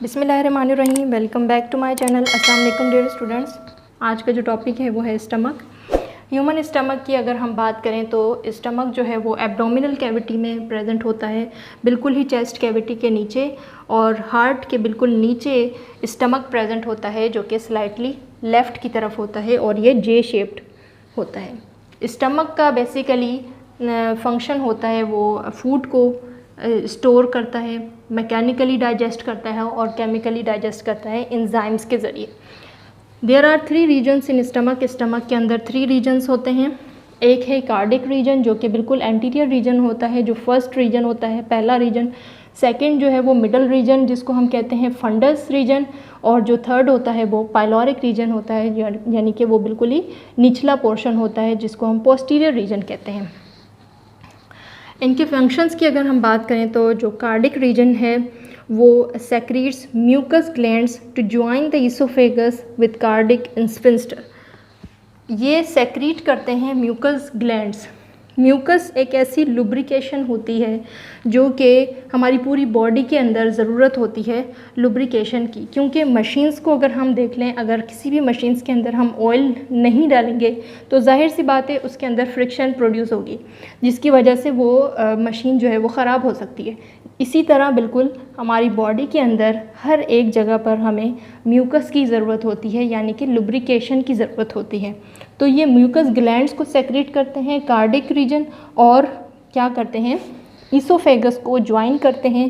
बिस्मिल्लाहिर्रहमानिर्रहीम। Welcome back to my channel. अस्सलाम वालेकुम डियर स्टूडेंट्स। आज का जो टॉपिक है वो है स्टमक। ह्यूमन स्टमक की अगर हम बात करें तो स्टमक जो है वो एब्डोमिनल कैविटी में प्रेजेंट होता है, बिल्कुल ही चेस्ट कैविटी के नीचे, और हार्ट के बिल्कुल नीचे स्टमक प्रेजेंट होता है जो कि स्लाइटली लेफ़्ट की तरफ होता है और ये जे शेप्ड होता है। स्टमक का बेसिकली फंक्शन होता है वो फूड को स्टोर करता है, मैकेनिकली डाइजेस्ट करता है और केमिकली डाइजेस्ट करता है एंजाइम्स के ज़रिए। There are 3 regions in stomach. Stomach के अंदर 3 रीजन्स होते हैं। एक है कार्डिक रीजन जो कि बिल्कुल एंटीरियर रीजन होता है, जो फर्स्ट रीजन होता है, पहला रीजन। सेकंड जो है वो मिडल रीजन जिसको हम कहते हैं फंडस रीजन, और जो थर्ड होता है वो पाइलोरिक रीजन होता है, यानी कि वो बिल्कुल ही निचला पोर्शन होता है जिसको हम पोस्टीरियर रीजन कहते हैं। इनके फंक्शंस की अगर हम बात करें तो जो कार्डिक रीजन है वो secretes mucus glands to join the oesophagus with cardiac sphincter. ये सेक्रीट करते हैं म्यूकस ग्लैंड्स। म्यूकस एक ऐसी लुब्रिकेशन होती है जो कि हमारी पूरी बॉडी के अंदर ज़रूरत होती है लुब्रिकेशन की, क्योंकि मशीन्स को अगर हम देख लें, अगर किसी भी मशीन्स के अंदर हम ऑयल नहीं डालेंगे तो जाहिर सी बात है उसके अंदर फ्रिक्शन प्रोड्यूस होगी, जिसकी वजह से वो मशीन जो है वो ख़राब हो सकती है। इसी तरह बिल्कुल हमारी बॉडी के अंदर हर एक जगह पर हमें म्यूकस की ज़रूरत होती है, यानी कि लुब्रिकेशन की ज़रूरत होती है। तो ये म्यूकस ग्लैंड्स को सेक्रेट करते हैं कार्डिक रीजन, और क्या करते हैं, ईसोफेगस को ज्वाइन करते हैं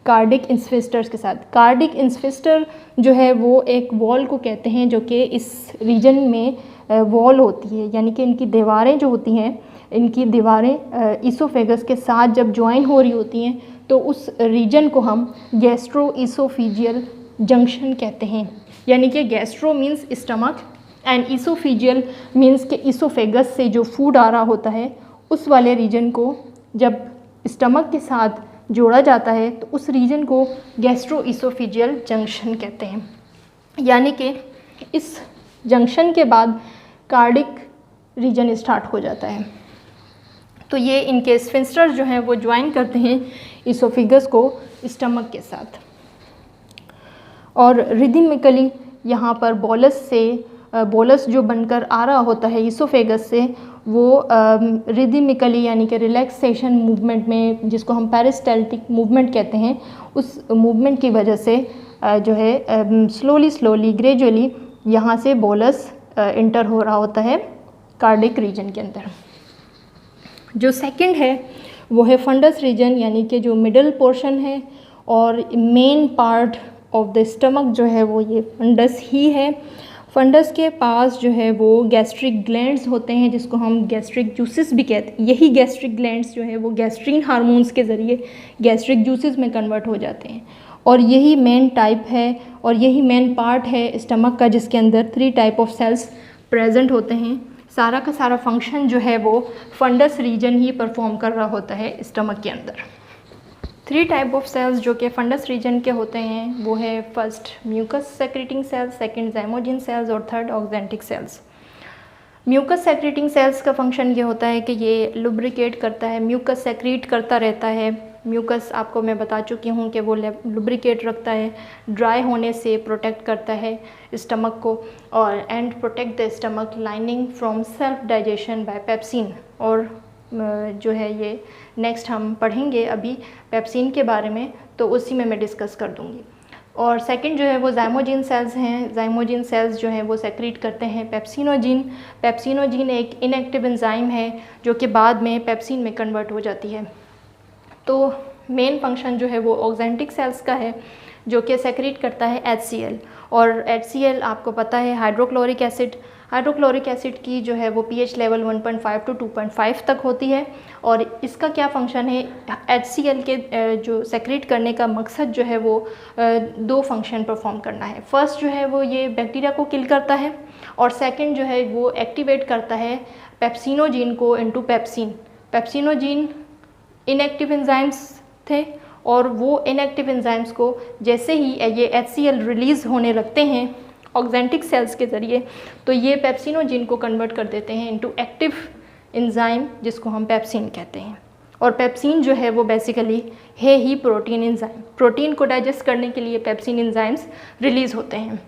कार्डिक स्फिंक्टर्स के साथ। कार्डिक स्फिंक्टर जो है वो एक वॉल को कहते हैं जो कि इस रीजन में वॉल होती है, यानी कि इनकी दीवारें जो होती हैं, इनकी दीवारें ईसोफेगस के साथ जब ज्वाइन हो रही होती हैं तो उस रीजन को हम गैस्ट्रो ईसोफीजियल जंक्शन कहते हैं। यानी कि gastro means stomach and oesophageal means के ईसोफेगस से जो फूड आ रहा होता है उस वाले रीजन को जब स्टमक के साथ जोड़ा जाता है तो उस रीजन को गैस्ट्रो ईसोफीजियल जंक्शन कहते हैं। यानी कि इस जंक्शन के बाद कार्डिक रीजन स्टार्ट हो जाता है। तो ये इनके स्फिंक्टर्स जो हैं वो ज्वाइन करते हैं ईसोफेगस को स्टमक के साथ, और रिदमिकली यहाँ पर बोलस जो बनकर आ रहा होता है ईसोफेगस से, वो रिदमिकली यानी कि रिलैक्सेशन मूवमेंट में, जिसको हम पेरिस्टाल्टिक मूवमेंट कहते हैं, उस मूवमेंट की वजह से जो है स्लोली ग्रेजुअली यहाँ से बोलस इंटर हो रहा होता है कार्डिक रीजन के अंदर। जो सेकंड है वो है फंडस रीजन, यानी कि जो मिडल पोर्शन है और main part of the stomach जो है वो ये फंडस ही है। फंडस के पास जो है वो गैस्ट्रिक ग्लैंड्स होते हैं जिसको हम गैस्ट्रिक जूसेस भी कहते हैं। यही गैस्ट्रिक ग्लैंड्स जो है वो गैस्ट्रीन हार्मोन्स के ज़रिए गैस्ट्रिक जूसेस में कन्वर्ट हो जाते हैं, और यही मेन टाइप है और यही मेन पार्ट है स्टमक का, जिसके अंदर 3 टाइप ऑफ सेल्स प्रेजेंट होते हैं। सारा का सारा फंक्शन जो है वो फंडस रीजन ही परफॉर्म कर रहा होता है स्टमक के अंदर। 3 टाइप ऑफ सेल्स जो कि फंडस रीजन के होते हैं वो है first mucus secreting cells, second zymogen cells और third oxyntic cells. Mucus secreting cells का फंक्शन ये होता है कि ये लुब्रिकेट करता है, म्यूकस सेक्रेट करता रहता है। म्यूकस आपको मैं बता चुकी हूँ कि वो लुब्रिकेट रखता है, ड्राई होने से प्रोटेक्ट करता है स्टमक को, और and protect the stomach lining from self digestion bye pepsin. और जो है ये नेक्स्ट हम पढ़ेंगे अभी पेप्सिन के बारे में, तो उसी में मैं डिस्कस कर दूँगी। और सेकंड जो है वो ज़ाइमोजिन सेल्स हैं। ज़ाइमोजिन सेल्स जो हैं वो सेक्रेट करते हैं पेप्सिनोजिन। पेप्सिनोजिन एक इनएक्टिव एंजाइम है जो कि बाद में पेप्सिन में कन्वर्ट हो जाती है। तो मेन फंक्शन जो है वो ऑक्जेंटिक सेल्स का है जो कि सेक्रेट करता है HCl, और HCl आपको पता है हाइड्रोक्लोरिक एसिड। हाइड्रोक्लोरिक एसिड की जो है वो pH लेवल 1.5 to 2.5 तक होती है, और इसका क्या फंक्शन है, HCl के जो सेक्रेट करने का मकसद जो है वो 2 फंक्शन परफॉर्म करना है। फर्स्ट जो है वो ये बैक्टीरिया को किल करता है, और सेकंड जो है वो एक्टिवेट करता है पेप्सिनोजिन को into pepsin. Pepsinogen inactive enzymes थे, और वो इनएक्टिव एंजाइम्स को जैसे ही ये HCl रिलीज़ होने लगते हैं ऑक्जेंटिक सेल्स के ज़रिए, तो ये पेप्सिनोजिन को कन्वर्ट कर देते हैं इनटू एक्टिव एंजाइम जिसको हम पेप्सिन कहते हैं। और पेप्सिन जो है वो बेसिकली है ही प्रोटीन एंजाइम। प्रोटीन को डाइजेस्ट करने के लिए पेप्सिन एंजाइम्स रिलीज़ होते हैं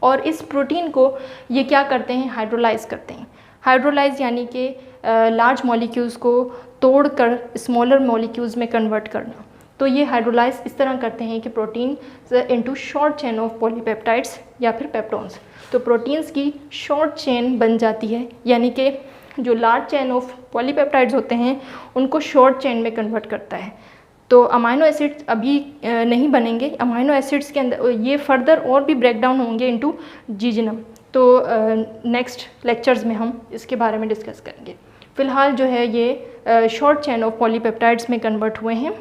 और इस प्रोटीन को ये क्या करते हैं, हाइड्रोलाइज करते हैं। हाइड्रोलाइज यानी कि लार्ज मॉलिक्यूल्स को तोड़कर स्मॉलर मॉलिक्यूल्स में कन्वर्ट करना। तो ये हाइड्रोलाइज इस तरह करते हैं कि protein into short chain of polypeptides या फिर पेप्टोन्स। तो प्रोटीन्स की शॉर्ट चेन बन जाती है, यानी कि जो लार्ज चेन ऑफ पॉलीपेप्टाइड्स होते हैं उनको शॉर्ट चेन में कन्वर्ट करता है। तो अमाइनो एसिड्स अभी नहीं बनेंगे, अमाइनो एसिड्स के अंदर ये फर्दर और भी ब्रेक डाउन होंगे इनटू जीजिनम। तो नेक्स्ट लेक्चर्स में हम इसके बारे में डिस्कस करेंगे। फ़िलहाल जो है ये शॉर्ट चेन ऑफ पॉलीपेप्टाइड्स में कन्वर्ट हुए हैं।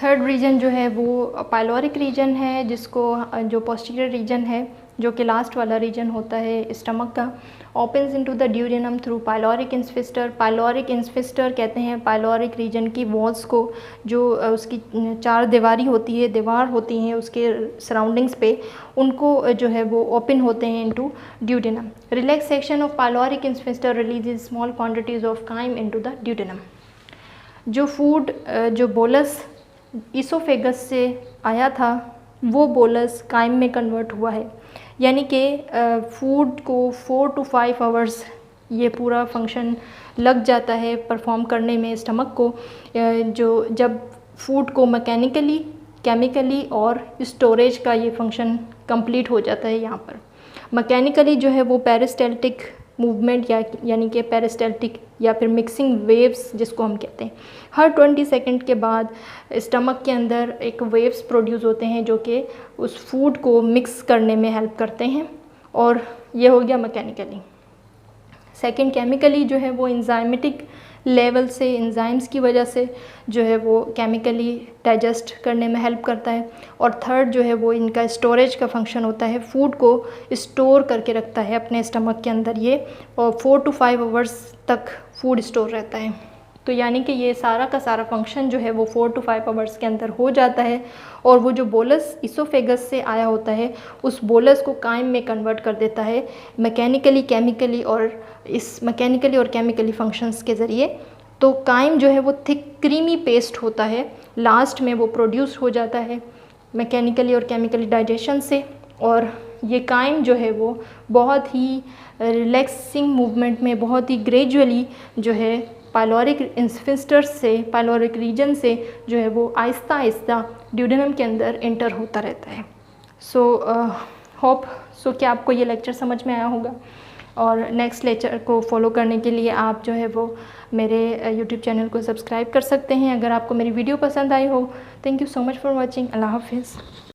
थर्ड रीजन जो है वो पाइलोरिक रीजन है, जिसको जो पोस्टीरियर रीजन है, जो कि लास्ट वाला रीजन होता है स्टमक का, opens into the duodenum through pyloric sphincter. Pyloric sphincter कहते हैं पाइलोरिक रीजन की वॉल्स को, जो उसकी चार दीवारी होती है, दीवार होती हैं उसके सराउंडिंग्स पे, उनको जो है वो ओपन होते हैं into duodenum. Relax section of pyloric sphincter releases small quantities of chyme into the duodenum. जो फूड जो बोलस इसोफेगस से आया था वो बोलस काइम में कन्वर्ट हुआ है, यानी कि फूड को 4 to 5 आवर्स ये पूरा फंक्शन लग जाता है परफॉर्म करने में स्टमक को, जो जब फूड को मैकेनिकली, केमिकली और स्टोरेज का ये फंक्शन कंप्लीट हो जाता है। यहाँ पर मैकेनिकली जो है वो पेरिस्टैल्टिक मूवमेंट यानी कि पेरिस्टैल्टिक या फिर मिक्सिंग वेव्स जिसको हम कहते हैं, हर 20 सेकंड के बाद स्टमक के अंदर एक वेव्स प्रोड्यूस होते हैं जो कि उस फूड को मिक्स करने में हेल्प करते हैं, और ये हो गया मैकेनिकली। सेकंड केमिकली जो है वो एंजाइमेटिक लेवल से, एंजाइम्स की वजह से जो है वो केमिकली डाइजेस्ट करने में हेल्प करता है। और थर्ड जो है वो इनका स्टोरेज का फंक्शन होता है, फूड को स्टोर करके रखता है अपने स्टमक के अंदर ये, और 4 to 5 आवर्स तक फूड स्टोर रहता है। तो यानी कि ये सारा का सारा फंक्शन जो है वो 4 to 5 आवर्स के अंदर हो जाता है, और वो जो बोलस इसोफेगस से आया होता है उस बोलस को काइम में कन्वर्ट कर देता है मैकेनिकली, केमिकली और इस मैकेनिकली और केमिकली फंक्शंस के ज़रिए। तो काइम जो है वो थिक क्रीमी पेस्ट होता है, लास्ट में वो प्रोड्यूस हो जाता है मैकेनिकली और केमिकली डाइजेशन से। और ये काइम जो है वो बहुत ही रिलैक्सिंग मूवमेंट में, बहुत ही ग्रेजुअली जो है पाइलोरिक इंस्फिस्टर से, पाइलोरिक रीजन से जो है वो आहिस्ता आहिस्ता ड्यूडेनम के अंदर एंटर होता रहता है। होप कि आपको ये लेक्चर समझ में आया होगा, और नेक्स्ट लेक्चर को फॉलो करने के लिए आप जो है वो मेरे यूट्यूब चैनल को सब्सक्राइब कर सकते हैं अगर आपको मेरी वीडियो पसंद आई हो। Thank you so much for watching. अल्लाह हाफिज़।